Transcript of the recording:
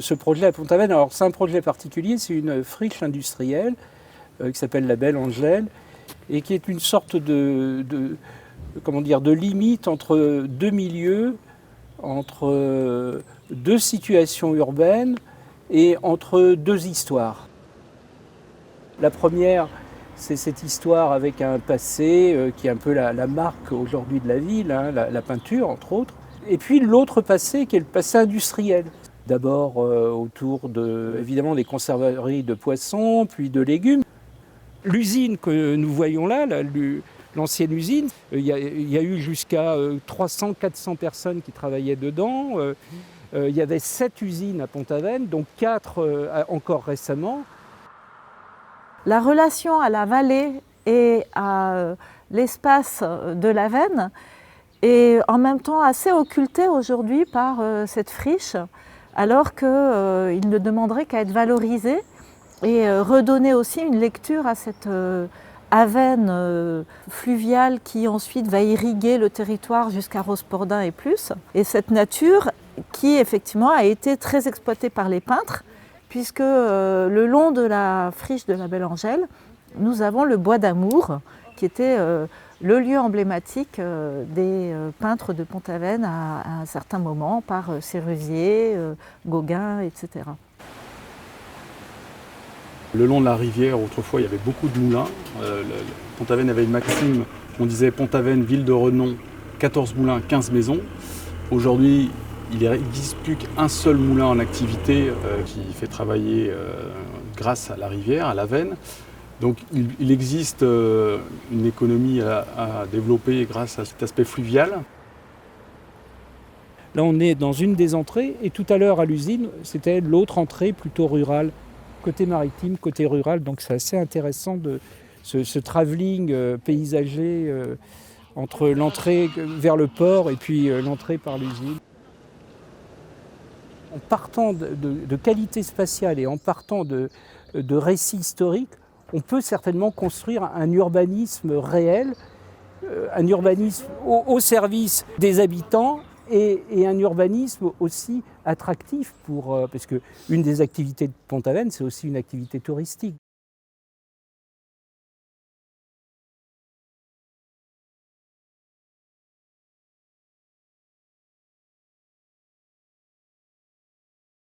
Ce projet à Pont-Aven, alors c'est un projet particulier, c'est une friche industrielle qui s'appelle la Belle Angèle et qui est une sorte de limite entre deux milieux, entre deux situations urbaines et entre deux histoires. La première, c'est cette histoire avec un passé qui est un peu la marque aujourd'hui de la ville, hein, la peinture entre autres. Et puis l'autre passé qui est le passé industriel. D'abord autour évidemment des conserveries de poissons, puis de légumes. L'usine que nous voyons là, l'ancienne usine, il y a eu jusqu'à 300-400 personnes qui travaillaient dedans. Il y avait 7 usines à Pont-Aven, donc 4 encore récemment. La relation à la vallée et à l'espace de l'Aven est en même temps assez occultée aujourd'hui par cette friche, alors qu'il ne demanderait qu'à être valorisé et redonner aussi une lecture à cette Aven fluviale qui ensuite va irriguer le territoire jusqu'à Rospordin et plus. Et cette nature qui effectivement a été très exploitée par les peintres, puisque le long de la friche de la Belle Angèle, nous avons le bois d'Amour, qui était le lieu emblématique des peintres de Pont-Aven à un certain moment, par Sérusier, Gauguin, etc. Le long de la rivière, autrefois, il y avait beaucoup de moulins. Pont-Aven avait une maxime, on disait Pont-Aven, ville de renom, 14 moulins, 15 maisons. Aujourd'hui, il n'existe plus qu'un seul moulin en activité qui fait travailler grâce à la rivière, à l'Aven. Donc il existe une économie à développer grâce à cet aspect fluvial. Là on est dans une des entrées et tout à l'heure à l'usine, c'était l'autre entrée plutôt rurale. Côté maritime, côté rural, donc c'est assez intéressant de ce travelling paysager entre l'entrée vers le port et puis l'entrée par l'usine. En partant de qualité spatiale et en partant de récits historiques, on peut certainement construire un urbanisme réel, un urbanisme au service des habitants et un urbanisme aussi attractif parce que une des activités de Pont-Aven, c'est aussi une activité touristique.